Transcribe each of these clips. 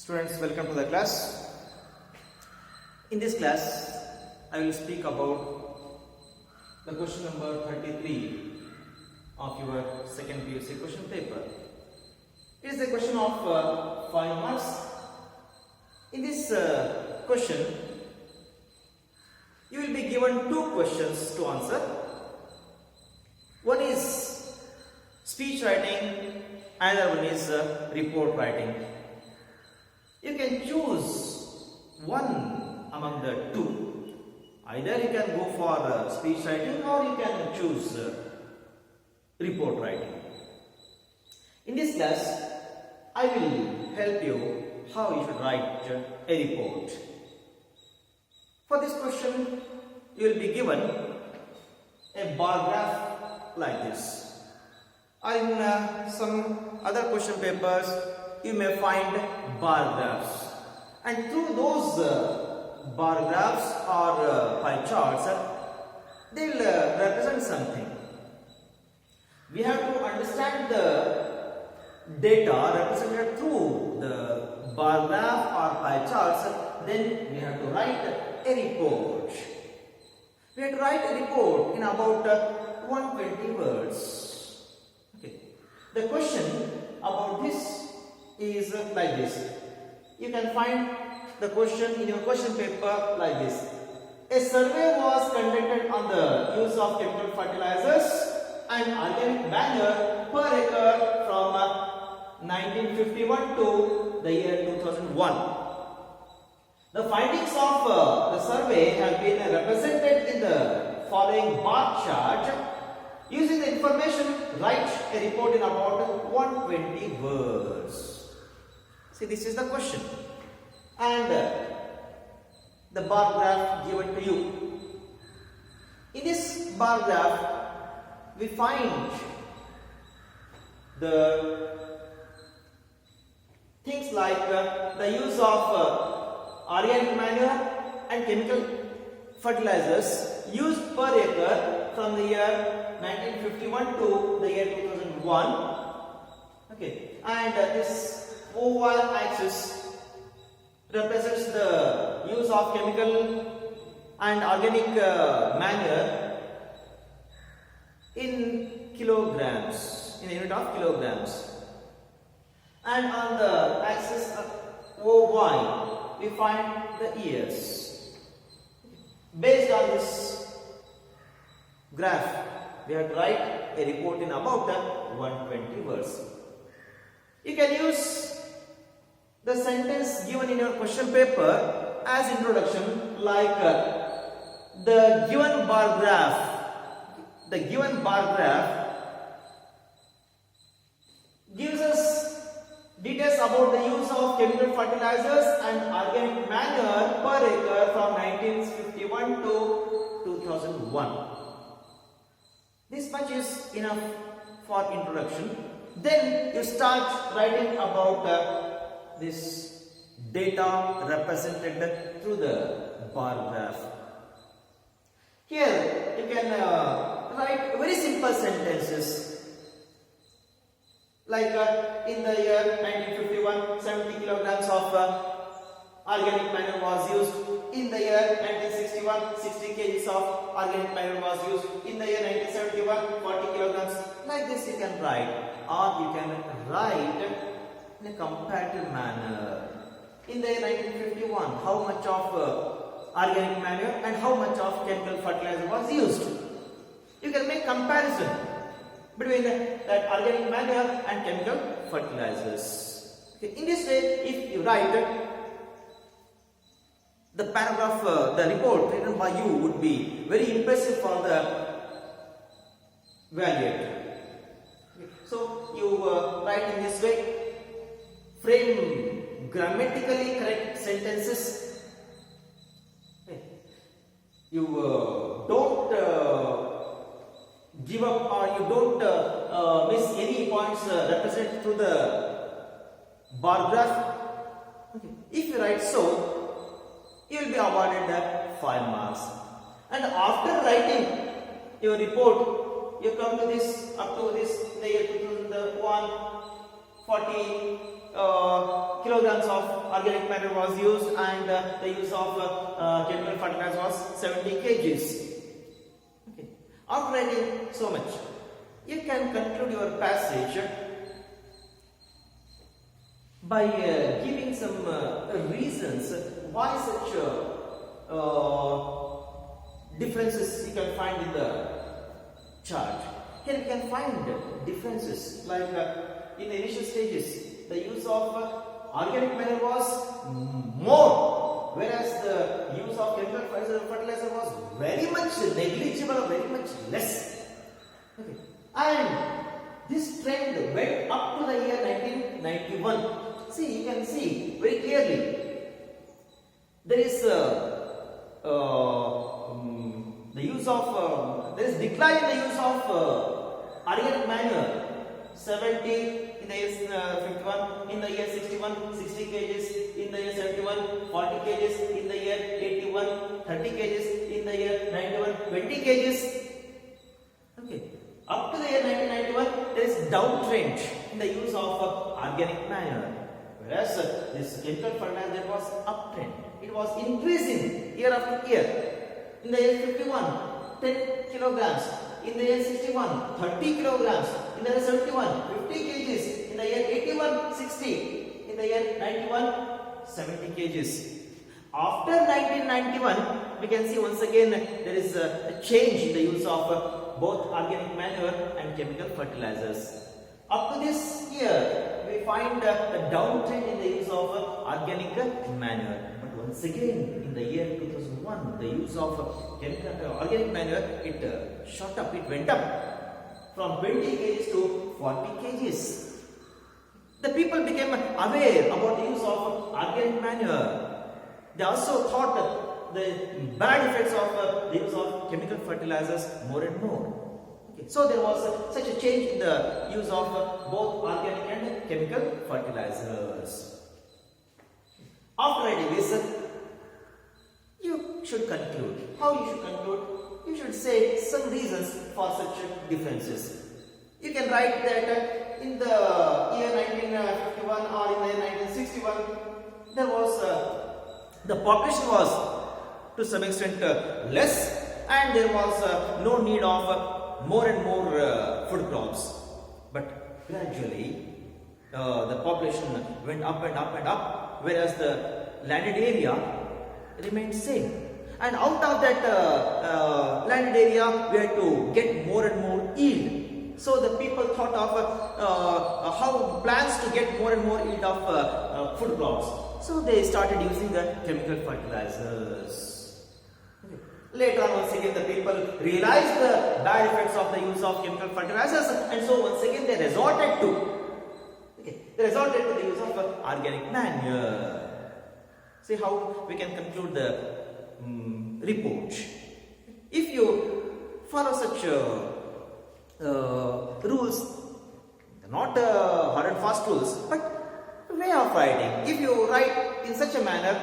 Students, welcome to the class. In this class, I will speak about the question number 33 of your second PUC question paper. It is a question of 5 marks. In this question, you will be given two questions to answer. One is speech writing, another one is report writing. You can choose one among the two. Either you can go for speech writing or you can choose report writing. In this class, I will help you how you should write a report. For this question, you will be given a bar graph like this. In some other question papers, you may find bar graphs, and through those bar graphs or pie charts, they will represent something. We have to understand the data represented through the bar graph or pie charts, then we have to write a report. We have to write a report in about 120 words. Okay. The question about this is like this. You can find the question in your question paper like this. A survey was conducted on the use of chemical fertilizers and organic manure per acre from 1951 to the year 2001. The findings of the survey have been represented in the following bar chart. Using the information, write a report in about 120 words. See, this is the question, and the bar graph given to you. In this bar graph, we find the things like the use of organic manure and chemical fertilizers used per acre from the year 1951 to the year 2001. Okay, and this oval axis represents the use of chemical and organic manure in kilograms, in a unit of kilograms. And on the axis of OY, we find the years. Based on this graph, we have to write a report in about 120 words. You can use the sentence given in your question paper as introduction, like the given bar graph gives us details about the use of chemical fertilizers and organic manure per acre from 1951 to 2001. This much is enough for introduction. Then you start writing about this data represented through the bar graph. Here you can write very simple sentences like in the year 1951 70 kilograms of organic manure was used. In the year 1961 60 kgs of organic manure was used. In the year 1971 40 kilograms. Like this you can write, or you can write in a comparative manner. In the year 1951, how much of organic manure and how much of chemical fertilizer was used. You can make comparison between that organic manure and chemical fertilizers. Okay. In this way, if you write the paragraph, the report written by you would be very impressive for the evaluator. Okay. So you write in this way. Frame grammatically correct sentences. Okay. You don't give up, or you don't miss any points represented through the bar graph. Okay. If you write so, you will be awarded 5 marks. And after writing your report, you come to this, up to this, the year 2001, 40 kilograms of organic matter was used, and the use of chemical fertilizer was 70 kgs. Okay. After writing so much, you can conclude your passage by giving some reasons why such differences you can find in the chart. Here you can find differences like in the initial stages, the use of organic matter was more, whereas the use of chemical fertilizer was very much negligible, very much less. Okay. And this trend went up to the year 1991. See, you can see very clearly there is the use of there is decline in the use of organic manure. 70 in the year 51, in the year 61, 60 kgs, in the year 71, 40 kgs, in the year 81, 30 kgs, in the year 91, 20 kgs. Okay. Up to the year 1991, there is downtrend in the use of organic manure, whereas this chemical fertilizer was uptrend. It was increasing year after year. In the year 51, 10 kilograms. In the year 61, 30 kilograms. In the year 71, 50 kgs. In the year 81, 60. In the year 91, 70 kgs. After 1991, we can see once again there is a change in the use of both organic manure and chemical fertilizers. Up to this year, we find a downtrend in the use of organic manure. But once again, in the year 2001, the use of organic manure, it shot up, it went up from 20 kgs to 40 kgs. The people became aware about the use of organic manure. They also thought the bad effects of the use of chemical fertilizers more and more. Okay. So there was such a change in the use of both organic and chemical fertilizers. After writing this, you should conclude. How you should conclude? You should say some reasons for such differences. You can write that in the year 1951 or in the year 1961, there was the population was to some extent less, and there was no need of more and more food crops. But gradually, the population went up and up and up, whereas the landed area remained same. And out of that landed area, we had to get more and more yield. So the people thought of how plans to get more and more yield of food crops. So they started using the chemical fertilizers. Okay. Later on, once again, the people realized the bad effects of the use of chemical fertilizers, and so once again they resorted to the use of organic manure. See how we can conclude the report. If you follow such rules, not hard and fast rules, but way of writing. If you write in such a manner,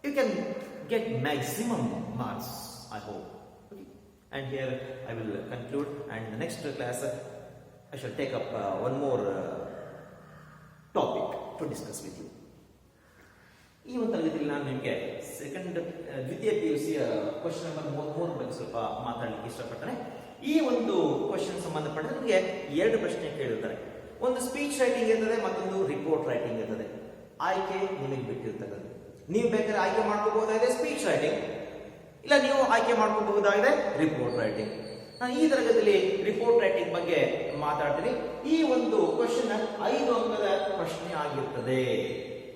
you can get maximum marks, I hope. Okay. And here I will conclude, and in the next class I shall take up one more topic to discuss with you. ಈ ಒಂದು ತರಗತಿಯಲ್ಲಿ ನಾನು ನಿಮಗೆ second ದ್ವಿತೀಯ PUC question number 33 ಬಗ್ಗೆ ಸ್ವಲ್ಪ ಮಾತಾಡಲಿಕ್ಕೆ ಇಷ್ಟಪಡ್ತೇನೆ. ಈ ಒಂದು ಕ್ವೆಶ್ಚನ್ ಸಂಬಂಧಪಟ್ಟಂತೆ ನಿಮಗೆ ಎರಡು ಪ್ರಶ್ನೆ ಕೇಳಿರ್ತಾರೆ. ಒಂದು ಸ್ಪೀಚ್ ರೈಟಿಂಗ್ ಇರ್ತದೆ, ಮತ್ತೊಂದು ರಿಪೋರ್ಟ್ ರೈಟಿಂಗ್ ಇರ್ತದೆ. ಆಯ್ಕೆ ನಿಮಗೆ ಬಿಟ್ಟಿರ್ತಕ್ಕಂಥದ್ದು. ನೀವು ಬೇಕಾದ್ರೆ ಆಯ್ಕೆ ಮಾಡ್ಕೋಬಹುದಾಗಿದೆ ಸ್ಪೀಚ್ ರೈಟಿಂಗ್, ಇಲ್ಲ ನೀವು ಆಯ್ಕೆ ಮಾಡ್ಕೋಬಹುದಾಗಿದೆ ರಿಪೋರ್ಟ್ ರೈಟಿಂಗ್. ನಾನು ಈ ತರಗತಿಯಲ್ಲಿ ರಿಪೋರ್ಟ್ ರೈಟಿಂಗ್ ಬಗ್ಗೆ ಮಾತಾಡ್ತೀನಿ. ಈ ಒಂದು ಕ್ವೆಶ್ಚನ್ 5 ಅಂಕದ ಪ್ರಶ್ನೆ ಆಗಿರ್ತದೆ.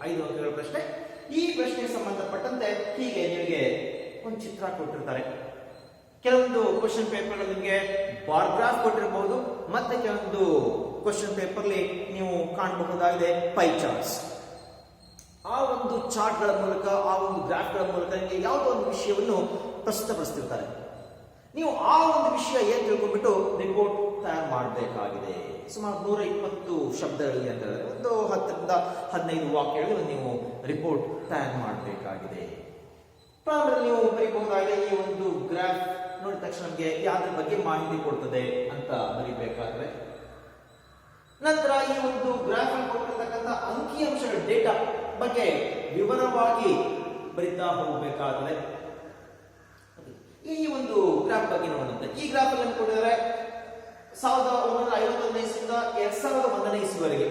5 ಅಂಕಗಳ ಪ್ರಶ್ನೆ. ಈ ಪ್ರಶ್ನೆಗೆ ಸಂಬಂಧಪಟ್ಟಂತೆ ಹೀಗೆ ನಿಮಗೆ ಒಂದು ಚಿತ್ರ ಕೊಟ್ಟಿರ್ತಾರೆ. ಕೆಲವೊಂದು ಕ್ವೆಶ್ಚನ್ ಪೇಪರ್ ನಿಮಗೆ ಬಾರ್ ಗ್ರಾಫ್ ಕೊಟ್ಟಿರಬಹುದು, ಮತ್ತೆ ಕೆಲವೊಂದು ಕ್ವೆಶ್ಚನ್ ಪೇಪರ್ಲಿ ನೀವು ಕಾಣಬಹುದಾಗಿದೆ ಪೈ ಚಾರ್ಟ್ಸ್. ಆ ಒಂದು ಚಾರ್ಟ್ಗಳ ಮೂಲಕ, ಆ ಒಂದು ಗ್ರಾಫ್ಗಳ ಮೂಲಕ ನಿಮಗೆ ಯಾವುದೋ ಒಂದು ವಿಷಯವನ್ನು ಪ್ರಸ್ತುತಪಡಿಸ್ತಿರ್ತಾರೆ. ನೀವು ಆ ಒಂದು ವಿಷಯ ಏನ್ ತಿಳ್ಕೊಂಡ್ಬಿಟ್ಟು ರಿಪೋರ್ಟ್ ತಯಾರು ಮಾಡಬೇಕಾಗಿದೆ. ಸುಮಾರು 120 ಶಬ್ದಗಳಲ್ಲಿ ಅಂದರೆ ಒಂದು 10 ರಿಂದ 15 ವಾಕ್ಯಗಳು ನೀವು ರಿಪೋರ್ಟ್ ತಯಾರು ಮಾಡಬೇಕಾಗಿದೆ. ಪ್ರಾರಂಭದಲ್ಲಿ ನೀವು ಬರೀಬಹುದಾಗಿದೆ ಈ ಒಂದು ಗ್ರಾಫ್ ನೋಡಿದ ತಕ್ಷಣ ನಮಗೆ ಯಾವ್ದ್ರ ಬಗ್ಗೆ ಮಾಹಿತಿ ಕೊಡ್ತದೆ ಅಂತ ಬರೀಬೇಕಾದ್ರೆ, ನಂತರ ಈ ಒಂದು ಬಗ್ಗೆ ವಿವರವಾಗಿ ಬರಿತಾ ಹೋಗಬೇಕಾದರೆ ಈ ಒಂದು ಗ್ರಾಫ್ ಬಗ್ಗೆ ನೋಡುತ್ತೆ. ಈ ಗ್ರಾಫ್ ಅಲ್ಲಿ ಕೊಟ್ಟಿದ್ದಾರೆ 1951 ಇಸ್ವಿಯಿಂದ 2001 ಇಸ್ವಿವರೆಗೆ,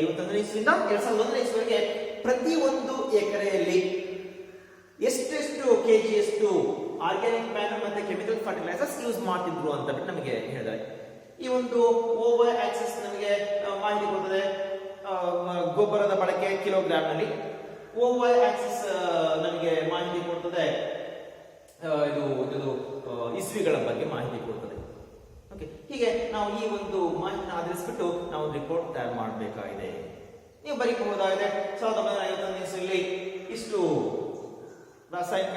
51 ಇಸ್ವಿಯಿಂದ 2001 ಇಸ್ವಿವರೆಗೆ ಪ್ರತಿ ಒಂದು ಎಕರೆಯಲ್ಲಿ ಎಷ್ಟೆಷ್ಟು ಕೆಜಿಯಷ್ಟು ಆರ್ಗ್ಯಾನಿಕ್ ಮ್ಯಾನರ್ ಮತ್ತೆ ಕೆಮಿಕಲ್ ಫರ್ಟಿಲೈಸರ್ಸ್ ಯೂಸ್ ಮಾಡ್ತಿದ್ರು ಅಂತ ಬಿಟ್ಟು ನಮಗೆ ಹೇಳಿದ್ದಾರೆ. ಈ ಒಂದು ಓವರ್ ಆಕ್ಸಿಸ್ ನಮಗೆ ಮಾಹಿತಿ ಕೊಡುತ್ತದೆ ಗೊಬ್ಬರದ ಬಳಕೆ ಕಿಲೋಗ್ರಾಮ್ ನಲ್ಲಿ. ಓವರ್ ಆಕ್ಸಿಸ್ ನಮಗೆ ಮಾಹಿತಿ ಕೊಡ್ತದೆ ಇದು ಇಸ್ವಿಗಳ ಬಗ್ಗೆ ಮಾಹಿತಿ ಕೊಡ್ತದೆ. ಓಕೆ, ಹೀಗೆ ನಾವು ಈ ಒಂದು ಮಾಹಿತಿನ ಆಧರಿಸಿಬಿಟ್ಟು ನಾವು ರಿಪೋರ್ಟ್ ತಯಾರು ಮಾಡಬೇಕಾಗಿದೆ. ನೀವು ಬರೀಬಹುದಾಗಿದೆ 1951 ಇಸ್ವಿಯಲ್ಲಿ ಇಷ್ಟು ರಾಸಾಯನಿಕ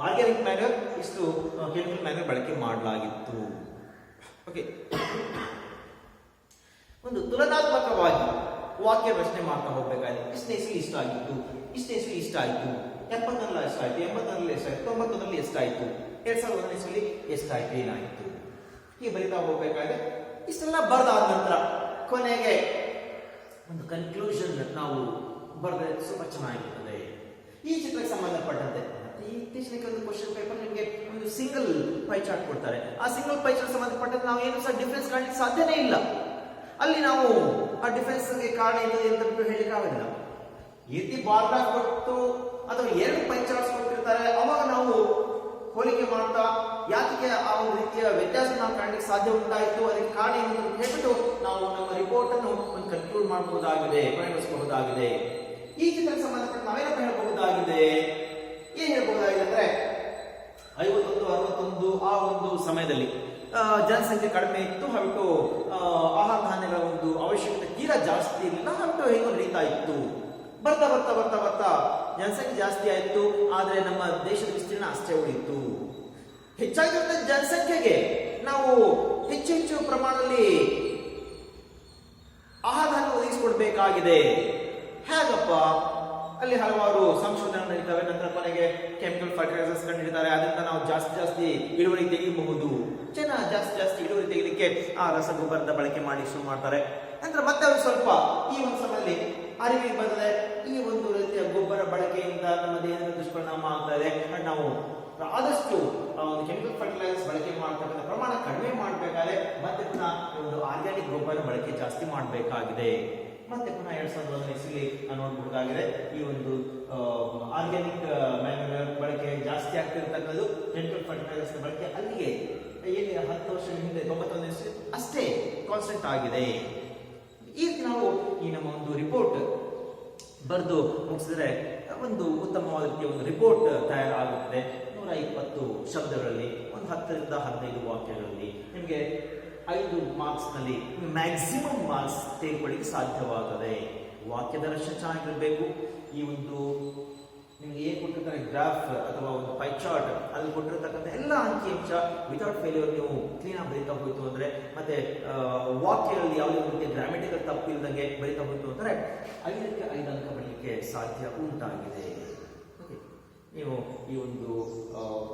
ಆರ್ಗ್ಯಾನಿಕ್ ಮ್ಯಾನ್ಯೂರ್, ಇಷ್ಟು ಕೆಮಿಕಲ್ ಮ್ಯಾನ್ಯೂರ್ ಬಳಕೆ ಮಾಡಲಾಗಿತ್ತು. ಓಕೆ, ಒಂದು ತುಲನಾತ್ಮಕವಾಗಿ ವಾಕ್ಯ ರಚನೆ ಮಾಡ್ತಾ ಹೋಗ್ಬೇಕಾಗಿದೆ. ಇಷ್ಟನೇ ಇಸ್ವಿ ಇಷ್ಟ ಆಗಿತ್ತು, ಇಷ್ಟನೇ ಇಸ್ವಿ ಇಷ್ಟ ಆಯಿತು, 70ರಲ್ಲಿ ಎಷ್ಟಾಯ್ತು, 80ರಲ್ಲಿ ಎಷ್ಟಾಯ್ತು, 90ರಲ್ಲಿ ಎಷ್ಟಾಯ್ತು, 2001 ಇಸ್ವಿಯಲ್ಲಿ ಎಷ್ಟಾಯ್ತು, ಏನಾಯಿತು, ಹೀಗೆ ಬರಿತಾ ಹೋಗ್ಬೇಕಾದ್ರೆ ಇಷ್ಟೆಲ್ಲ ಬರೆದಾದ ನಂತರ ಕೊನೆಗೆ ಒಂದು ಕನ್ಕ್ಲೂಷನ್ ನಾವು ಬರೆದ್ರೆ ಸ್ವಲ್ಪ ಚೆನ್ನಾಗಿರ್ತದೆ. ಈ ಚಿತ್ರಕ್ಕೆ ಸಂಬಂಧಪಟ್ಟಂತೆ ಇತ್ತೀಚಿನ ಒಂದು ಕ್ವಶನ್ ಪೇಪರ್ ನಿಮಗೆ ಒಂದು ಸಿಂಗಲ್ ಪೈ ಚಾರ್ಟ್ ಕೊಡ್ತಾರೆ. ಆ ಸಿಂಗಲ್ ಪೈ ಚಾರ್ಟ್ ಸಂಬಂಧಪಟ್ಟಂತೆ ನಾವು ಏನು ಸಹ ಡಿಫರೆನ್ಸ್ ಕಾಣಲಿಕ್ಕೆ ಸಾಧ್ಯನೇ ಇಲ್ಲ. ಅಲ್ಲಿ ನಾವು ಆ ಡಿಫರೆನ್ಸ್ ಕಾರಣ ಏನಿದೆ ಅಂತ ಹೇಳಲಿಕ್ಕೆ ಆಗೋದಿಲ್ಲ. ಈ ರೀತಿ ಬಾರ್ ಗ್ರಾಫ್ ಕೊಟ್ಟು ಅಥವಾ 2 ಪೈ ಚಾರ್ಟ್ಸ್ ಕೊಟ್ಟಿರ್ತಾರೆ, ಅವಾಗ ನಾವು ಹೋಲಿಕೆ ಮಾಡ್ತಾ ಯಾಕೆ ಆ ಒಂದು ರೀತಿಯ ವ್ಯತ್ಯಾಸ ನಾವು ಕಾಣಲಿಕ್ಕೆ ಸಾಧ್ಯ ಉಂಟಾಯಿತು, ಅದಕ್ಕೆ ಕಾರಣ ಏನು ಅಂತ ಹೇಳ್ಬಿಟ್ಟು ನಾವು ನಮ್ಮ ರಿಪೋರ್ಟ್ ಅನ್ನು ಒಂದು ಕನ್ಕ್ಲೂಡ್ ಮಾಡಬಹುದಾಗಿದೆ, ಪರಿಗಣಿಸಬಹುದಾಗಿದೆ. ಈ ಚಿತ್ರಕ್ಕೆ ಸಂಬಂಧಪಟ್ಟ ನಾವೇನಪ್ಪ ಹೇಳಬಹುದಾಗಿದೆ, ಏನ್ ಹೇಳ್ಬಹುದಾಗಿದೆ ಅಂದ್ರೆ 51, 61 ಆ ಒಂದು ಸಮಯದಲ್ಲಿ ಜನಸಂಖ್ಯೆ ಕಡಿಮೆ ಇತ್ತು, ಹಾಬಿಟ್ಟು ಆಹಾರ ಧಾನ್ಯಗಳ ಒಂದು ಅವಶ್ಯಕತೆ ತೀರಾ ಜಾಸ್ತಿ ಇರಲಿಲ್ಲ, ಹಾಬಿಟ್ಟು ಹೇಗೋ ನಡೀತಾ ಇತ್ತು. ಬರ್ತಾ ಬರ್ತಾ ಬರ್ತಾ ಬರ್ತಾ ಜನಸಂಖ್ಯೆ ಜಾಸ್ತಿ ಆಯಿತು, ಆದರೆ ನಮ್ಮ ದೇಶದ ವಿಸ್ತೀರ್ಣ ಅಷ್ಟೇ ಉಳಿಯಿತು. ಹೆಚ್ಚಾಗಿರುವಂತಹ ಜನಸಂಖ್ಯೆಗೆ ನಾವು ಹೆಚ್ಚು ಹೆಚ್ಚು ಪ್ರಮಾಣದಲ್ಲಿ ಆಹಾರ ಧಾನ್ಯ ಒದಗಿಸಿಕೊಡ್ಬೇಕಾಗಿದೆ. ಹೇಗಪ್ಪ? ಅಲ್ಲಿ ಹಲವಾರು ಸಂಶೋಧನೆ ನಡೀತವೆ, ನಂತರ ಕೊನೆಗೆ ಕೆಮಿಕಲ್ ಫರ್ಟಿಲೈಸರ್ಸ್ ಕಂಡಿಡ್ತಾರೆ, ಅದರಿಂದ ನಾವು ಜಾಸ್ತಿ ಇಳುವರಿ ತೆಗೆಯಬಹುದು. ಜನ ಜಾಸ್ತಿ ಇಳುವರಿ ತೆಗೆಯಲಿಕ್ಕೆ ಆ ರಸಗೊಬ್ಬರದ ಬಳಕೆ ಮಾಡಿ ಶುರು ಮಾಡ್ತಾರೆ. ನಂತರ ಮತ್ತೆ ಅವರು ಸ್ವಲ್ಪ ಈ ಒಂದು ಸಮಯದಲ್ಲಿ ಅರಿವಿಗೆ ಬರ್ತದೆ, ಈ ಒಂದು ರೀತಿಯ ಗೊಬ್ಬರ ಬಳಕೆಯಿಂದ ನಮ್ಮ ದೇಹದ ದುಷ್ಪರಿಣಾಮ ಆಗ್ತಾ ಇದೆ, ನಾವು ಆದಷ್ಟು ಒಂದು ಕೆಮಿಕಲ್ ಫರ್ಟಿಲೈಸರ್ಸ್ ಬಳಕೆ ಮಾಡ್ತಕ್ಕಂಥ ಪ್ರಮಾಣ ಕಡಿಮೆ ಮಾಡಬೇಕಾದ್ರೆ ಮತ್ತೆ ಪುನಃ ಒಂದು ಆರ್ಗ್ಯಾನಿಕ್ ಗೊಬ್ಬರ ಬಳಕೆ ಜಾಸ್ತಿ ಮಾಡಬೇಕಾಗಿದೆ. ಮತ್ತೆ ಪುನಃ 2001 ಇಸ್ವಿಯಲ್ಲಿ ನೋಡಬಹುದಾಗಿದೆ ಈ ಒಂದು ಆರ್ಗ್ಯಾನಿಕ್ ಮ್ಯಾನ್ಯೂರ್ ಬಳಕೆ ಜಾಸ್ತಿ ಆಗ್ತಿರ್ತಕ್ಕಂಥದ್ದು, ಕೆಮಿಕಲ್ ಫರ್ಟಿಲೈಸರ್ಸ್ ಬಳಕೆ ಅಲ್ಲಿಗೆ ಏನು 10 ವರ್ಷದ ಹಿಂದೆ 91 ಇಸ್ವಿ ಅಷ್ಟೇ ಕಾನ್ಸ್ಟೆಂಟ್ ಆಗಿದೆ. ಈ ರೀತಿ ನಾವು ಈ ನಮ್ಮ ಒಂದು ರಿಪೋರ್ಟ್ ಬರೆದು ಮುಗಿಸಿದ್ರೆ ಒಂದು ಉತ್ತಮವಾದ ರೀತಿಯ ಒಂದು ರಿಪೋರ್ಟ್ ತಯಾರಾಗುತ್ತದೆ. 120 ಶಬ್ದಗಳಲ್ಲಿ, ಒಂದು 10 ರಿಂದ 15 ವಾಕ್ಯಗಳಲ್ಲಿ ನಿಮಗೆ 5 ಮಾರ್ಕ್ಸ್ ನಲ್ಲಿ ಮ್ಯಾಕ್ಸಿಮಮ್ ಮಾರ್ಕ್ಸ್ ತೆಗೆದುಕೊಳ್ಳಿಕ್ಕೆ ಸಾಧ್ಯವಾಗುತ್ತದೆ. ವಾಕ್ಯದ ರಚನೆ ಚೆನ್ನಾಗಿರಬೇಕು. ಈ ಒಂದು ನಿಮಗೆ ಏನು ಕೊಟ್ಟಿರ್ತಾರೆ ಗ್ರಾಫ್ ಅಥವಾ ಒಂದು ಪೈ ಚಾರ್ಟ್, ಅಲ್ಲಿ ಕೊಟ್ಟಿರ್ತಕ್ಕಂಥ ಎಲ್ಲ ಅಂಕಿಅಂಶ ವಿತೌಟ್ ಫೇಲ್ಯೂರ್ ನೀವು ಕ್ಲೀನ್ ಆಗಿ ಬರೀತಾ ಹೋಯ್ತು ಅಂದ್ರೆ, ಮತ್ತೆ ವಾಕ್ಯಗಳಲ್ಲಿ ಯಾವುದೇ ರೀತಿಯ ಗ್ರಾಮೆಟಿಕಲ್ ತಪ್ಪಿಲ್ಲದಂಗೆ ಬರೀತಾ ಹೋಯ್ತು ಅಂದ್ರೆ 5ಕ್ಕೆ 5 ಅಂಕ ಬರಲಿಕ್ಕೆ ಸಾಧ್ಯ ಉಂಟಾಗಿದೆ. ನೀವು ಈ ಒಂದು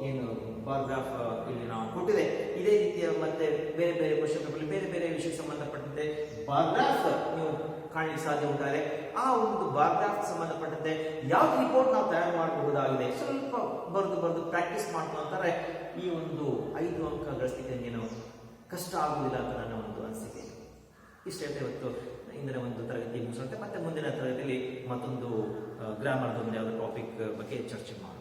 ಏನು ಬಾರ್ ಗ್ರಾಫ್ ಇಲ್ಲಿ ನಾವು ಕೊಟ್ಟಿದೆ, ಇದೇ ರೀತಿಯ ಮತ್ತೆ ಬೇರೆ ಬೇರೆ ಕ್ವಶನ್ ಪೇಪರ್ ಬೇರೆ ಬೇರೆ ವಿಷಯಕ್ಕೆ ಸಂಬಂಧಪಟ್ಟಂತೆ ಬಾರ್ ಗ್ರಾಫ್ ನೀವು ಕಾಣಲಿಕ್ಕೆ ಸಾಧ್ಯ ಉಂಟಾಗಿದೆ. ಆ ಒಂದು ಬಾರ್ ಗ್ರಾಫ್ ಸಂಬಂಧಪಟ್ಟಂತೆ ಯಾವ ರಿಪೋರ್ಟ್ ನಾವು ತಯಾರು ಮಾಡಬಹುದಾಗಿದೆ, ಸ್ವಲ್ಪ ಬರೆದು ಪ್ರಾಕ್ಟೀಸ್ ಮಾಡ್ಕೊಂತಾರೆ ಈ ಒಂದು 5 ಅಂಕ ಗಳಿಸಲಿಕ್ಕೆ ಏನು ಕಷ್ಟ ಆಗುವುದಿಲ್ಲ ಅಂತ ನನ್ನ ಒಂದು ಅನಿಸಿಕೆ. ಇಷ್ಟೇ ಇವತ್ತು ಇಂದಿನ ಒಂದು ತರಗತಿ ಮುಗಿಸುವಂತೆ, ಮತ್ತೆ ಮುಂದಿನ ತರಗತಿಯಲ್ಲಿ ಮತ್ತೊಂದು ಗ್ರಾಮರ್ದ ಒಂದು ಯಾವುದೋ ಟಾಪಿಕ್ ಬಗ್ಗೆ ಚರ್ಚೆ ಮಾಡೋಣ.